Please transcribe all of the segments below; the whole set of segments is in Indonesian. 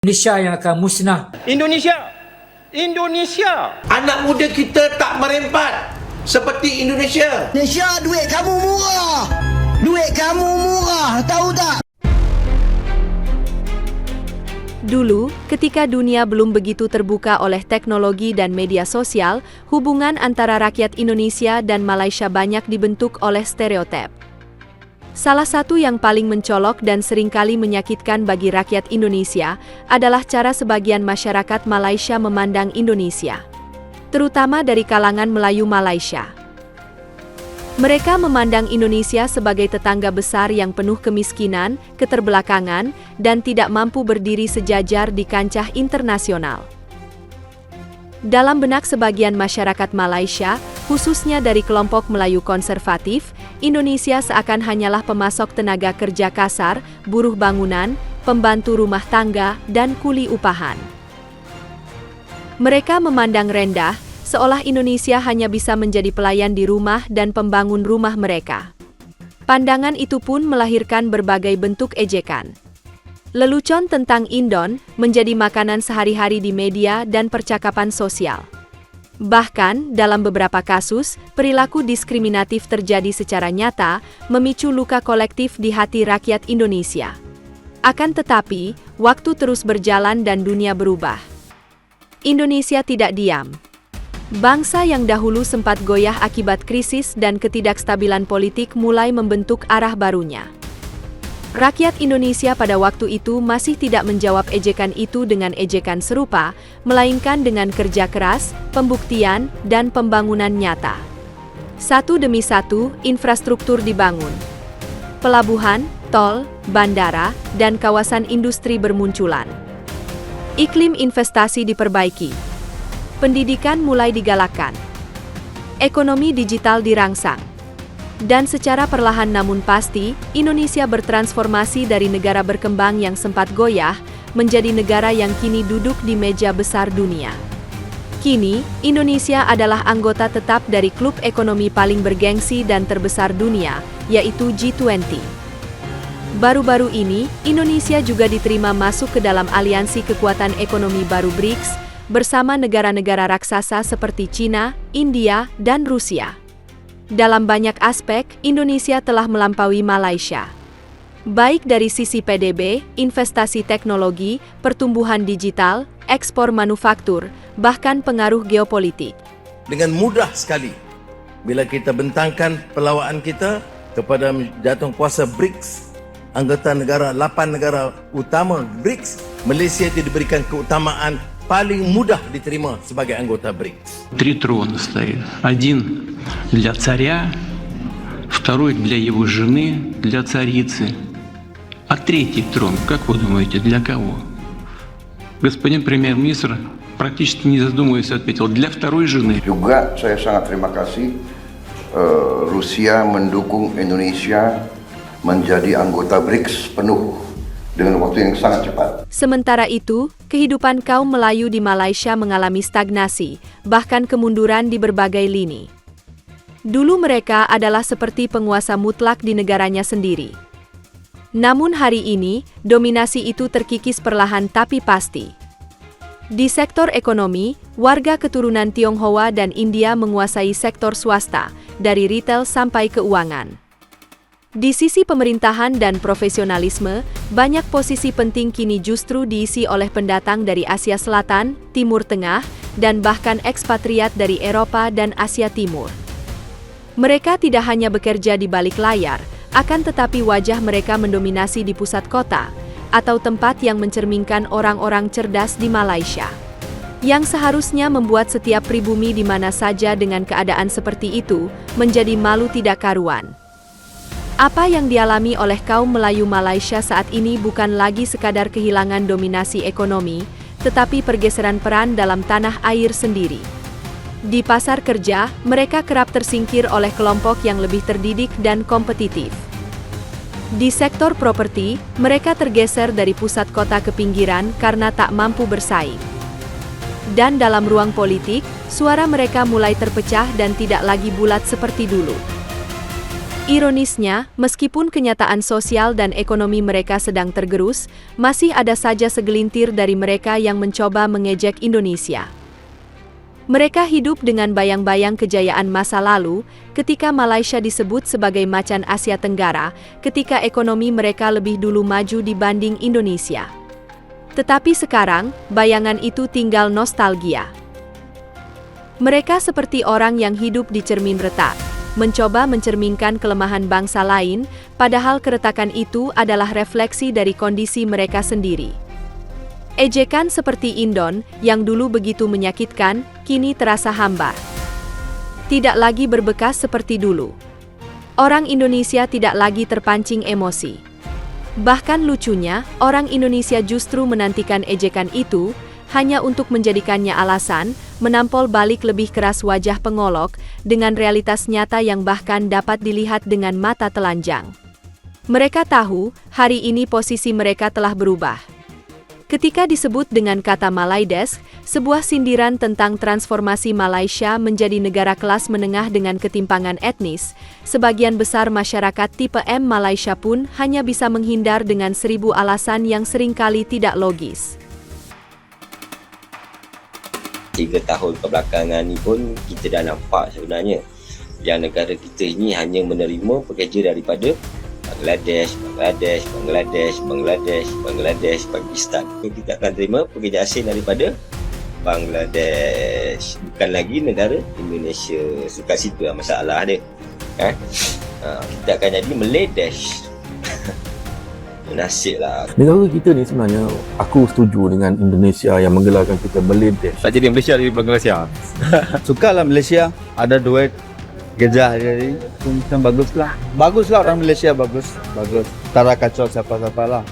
Indonesia yang akan musnah. Indonesia. Anak muda kita tak merempat seperti Indonesia. Malaysia, duit kamu murah. Duit kamu murah, tahu tak? Dulu, ketika dunia belum begitu terbuka oleh teknologi dan media sosial, hubungan antara rakyat Indonesia dan Malaysia banyak dibentuk oleh stereotip. Salah satu yang paling mencolok dan seringkali menyakitkan bagi rakyat Indonesia adalah cara sebagian masyarakat Malaysia memandang Indonesia, terutama dari kalangan Melayu Malaysia. Mereka memandang Indonesia sebagai tetangga besar yang penuh kemiskinan, keterbelakangan, dan tidak mampu berdiri sejajar di kancah internasional. Dalam benak sebagian masyarakat Malaysia, khususnya dari kelompok Melayu konservatif, Indonesia seakan hanyalah pemasok tenaga kerja kasar, buruh bangunan, pembantu rumah tangga, dan kuli upahan. Mereka memandang rendah, seolah Indonesia hanya bisa menjadi pelayan di rumah dan pembangun rumah mereka. Pandangan itu pun melahirkan berbagai bentuk ejekan. Lelucon tentang Indon menjadi makanan sehari-hari di media dan percakapan sosial. Bahkan, dalam beberapa kasus, perilaku diskriminatif terjadi secara nyata, memicu luka kolektif di hati rakyat Indonesia. Akan tetapi, waktu terus berjalan dan dunia berubah. Indonesia tidak diam. Bangsa yang dahulu sempat goyah akibat krisis dan ketidakstabilan politik mulai membentuk arah barunya. Rakyat Indonesia pada waktu itu masih tidak menjawab ejekan itu dengan ejekan serupa, melainkan dengan kerja keras, pembuktian, dan pembangunan nyata. Satu demi satu, infrastruktur dibangun. Pelabuhan, tol, bandara, dan kawasan industri bermunculan. Iklim investasi diperbaiki. Pendidikan mulai digalakkan. Ekonomi digital dirangsang. Dan secara perlahan namun pasti, Indonesia bertransformasi dari negara berkembang yang sempat goyah, menjadi negara yang kini duduk di meja besar dunia. Kini, Indonesia adalah anggota tetap dari klub ekonomi paling bergengsi dan terbesar dunia, yaitu G20. Baru-baru ini, Indonesia juga diterima masuk ke dalam aliansi kekuatan ekonomi baru BRICS, bersama negara-negara raksasa seperti China, India, dan Rusia. Dalam banyak aspek, Indonesia telah melampaui Malaysia. Baik dari sisi PDB, investasi teknologi, pertumbuhan digital, ekspor manufaktur, bahkan pengaruh geopolitik. Dengan mudah sekali, bila kita bentangkan perlawanan kita kepada jatuh kuasa BRICS, anggota negara 8 negara utama BRICS, Malaysia itu diberikan keutamaan paling mudah diterima sebagai anggota BRICS. 3 трона стоит. Один для царя, второй для его жены, для царицы. А третий трон, как вы думаете, для кого? Господин премьер-министр практически не задумываясь ответил, для второй жены. Juga saya sangat terima kasih Rusia mendukung Indonesia menjadi anggota BRICS penuh dengan waktu yang sangat cepat. Sementara itu, kehidupan kaum Melayu di Malaysia mengalami stagnasi, bahkan kemunduran di berbagai lini. Dulu mereka adalah seperti penguasa mutlak di negaranya sendiri. Namun hari ini, dominasi itu terkikis perlahan tapi pasti. Di sektor ekonomi, warga keturunan Tionghoa dan India menguasai sektor swasta, dari retail sampai keuangan. Di sisi pemerintahan dan profesionalisme, banyak posisi penting kini justru diisi oleh pendatang dari Asia Selatan, Timur Tengah, dan bahkan ekspatriat dari Eropa dan Asia Timur. Mereka tidak hanya bekerja di balik layar, akan tetapi wajah mereka mendominasi di pusat kota, atau tempat yang mencerminkan orang-orang cerdas di Malaysia. Yang seharusnya membuat setiap pribumi di mana saja dengan keadaan seperti itu, menjadi malu tidak karuan. Apa yang dialami oleh kaum Melayu Malaysia saat ini bukan lagi sekadar kehilangan dominasi ekonomi, tetapi pergeseran peran dalam tanah air sendiri. Di pasar kerja, mereka kerap tersingkir oleh kelompok yang lebih terdidik dan kompetitif. Di sektor properti, mereka tergeser dari pusat kota ke pinggiran karena tak mampu bersaing. Dan dalam ruang politik, suara mereka mulai terpecah dan tidak lagi bulat seperti dulu. Ironisnya, meskipun kenyataan sosial dan ekonomi mereka sedang tergerus, masih ada saja segelintir dari mereka yang mencoba mengejek Indonesia. Mereka hidup dengan bayang-bayang kejayaan masa lalu, ketika Malaysia disebut sebagai macan Asia Tenggara, ketika ekonomi mereka lebih dulu maju dibanding Indonesia. Tetapi sekarang, bayangan itu tinggal nostalgia. Mereka seperti orang yang hidup di cermin retak, mencoba mencerminkan kelemahan bangsa lain, padahal keretakan itu adalah refleksi dari kondisi mereka sendiri. Ejekan seperti Indon, yang dulu begitu menyakitkan, kini terasa hambar. Tidak lagi berbekas seperti dulu. Orang Indonesia tidak lagi terpancing emosi. Bahkan lucunya, orang Indonesia justru menantikan ejekan itu, hanya untuk menjadikannya alasan, menampol balik lebih keras wajah pengolok, dengan realitas nyata yang bahkan dapat dilihat dengan mata telanjang. Mereka tahu, hari ini posisi mereka telah berubah. Ketika disebut dengan kata Malaidesk, sebuah sindiran tentang transformasi Malaysia menjadi negara kelas menengah dengan ketimpangan etnis, sebagian besar masyarakat tipe M Malaysia pun hanya bisa menghindar dengan 1000 alasan yang seringkali tidak logis. 3 tahun kebelakangan ni pun kita dah nampak sebenarnya yang negara kita ini hanya menerima pekerja daripada Bangladesh, Pakistan. Kita akan terima pekerja asing daripada Bangladesh. Bukan lagi negara Indonesia. Suka situ lah masalah dia. Kita akan jadi Malaydesh. Nasib lah. Negara kita ni sebenarnya, aku setuju dengan Indonesia yang menggelarkan kita Malaydesh. Tak jadi Malaysia dari Malaysia. Sukalah Malaysia, ada duit, kerja jadi macam baguslah. Baguslah orang Malaysia, bagus. Tak ada kacau siapa-siapa lah.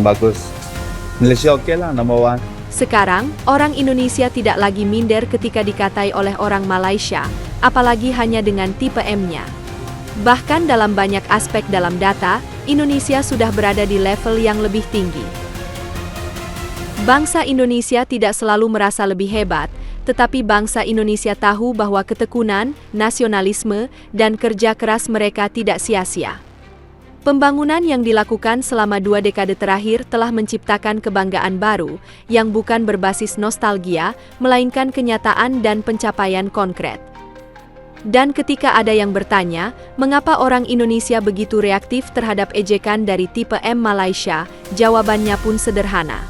Bagus. Malaysia okey lah, number 1. Sekarang, orang Indonesia tidak lagi minder ketika dikatai oleh orang Malaysia, apalagi hanya dengan tipe M-nya. Bahkan dalam banyak aspek dalam data, Indonesia sudah berada di level yang lebih tinggi. Bangsa Indonesia tidak selalu merasa lebih hebat, tetapi bangsa Indonesia tahu bahwa ketekunan, nasionalisme, dan kerja keras mereka tidak sia-sia. Pembangunan yang dilakukan selama 2 dekade terakhir telah menciptakan kebanggaan baru, yang bukan berbasis nostalgia, melainkan kenyataan dan pencapaian konkret. Dan ketika ada yang bertanya, mengapa orang Indonesia begitu reaktif terhadap ejekan dari tipe M Malaysia, jawabannya pun sederhana.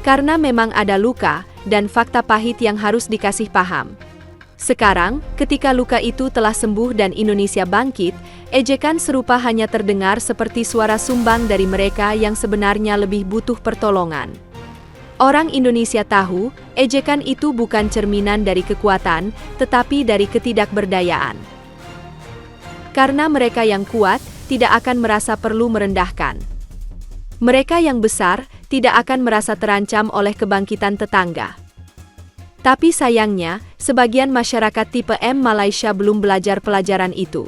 Karena memang ada luka, dan fakta pahit yang harus dikasih paham. Sekarang, ketika luka itu telah sembuh dan Indonesia bangkit, ejekan serupa hanya terdengar seperti suara sumbang dari mereka yang sebenarnya lebih butuh pertolongan. Orang Indonesia tahu, ejekan itu bukan cerminan dari kekuatan, tetapi dari ketidakberdayaan. Karena mereka yang kuat, tidak akan merasa perlu merendahkan. Mereka yang besar, tidak akan merasa terancam oleh kebangkitan tetangga. Tapi sayangnya, sebagian masyarakat tipe M Malaysia belum belajar pelajaran itu.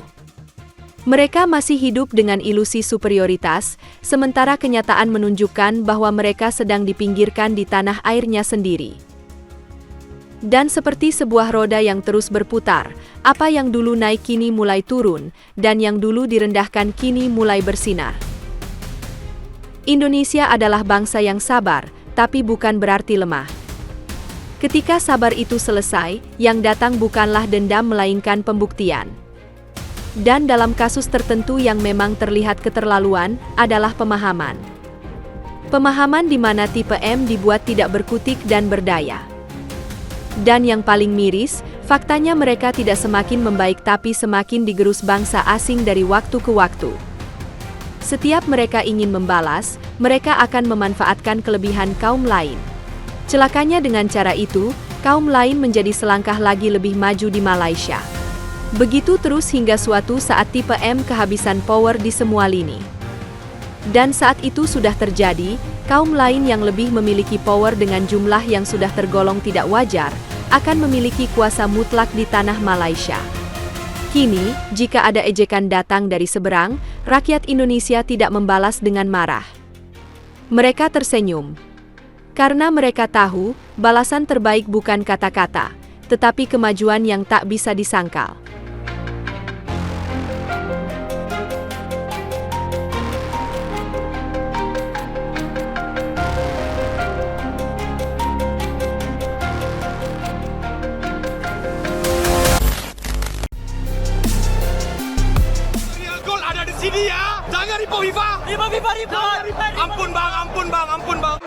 Mereka masih hidup dengan ilusi superioritas, sementara kenyataan menunjukkan bahwa mereka sedang dipinggirkan di tanah airnya sendiri. Dan seperti sebuah roda yang terus berputar, apa yang dulu naik kini mulai turun, dan yang dulu direndahkan kini mulai bersinar. Indonesia adalah bangsa yang sabar, tapi bukan berarti lemah. Ketika sabar itu selesai, yang datang bukanlah dendam melainkan pembuktian. Dan dalam kasus tertentu yang memang terlihat keterlaluan, adalah pemahaman. Pemahaman di mana tipe M dibuat tidak berkutik dan berdaya. Dan yang paling miris, faktanya mereka tidak semakin membaik tapi semakin digerus bangsa asing dari waktu ke waktu. Setiap mereka ingin membalas, mereka akan memanfaatkan kelebihan kaum lain. Celakanya dengan cara itu, kaum lain menjadi selangkah lagi lebih maju di Malaysia. Begitu terus hingga suatu saat tipe M kehabisan power di semua lini. Dan saat itu sudah terjadi, kaum lain yang lebih memiliki power dengan jumlah yang sudah tergolong tidak wajar, akan memiliki kuasa mutlak di tanah Malaysia. Kini, jika ada ejekan datang dari seberang, rakyat Indonesia tidak membalas dengan marah. Mereka tersenyum. Karena mereka tahu, balasan terbaik bukan kata-kata, tetapi kemajuan yang tak bisa disangkal. Jangan ribu FIFA. Ampun bang.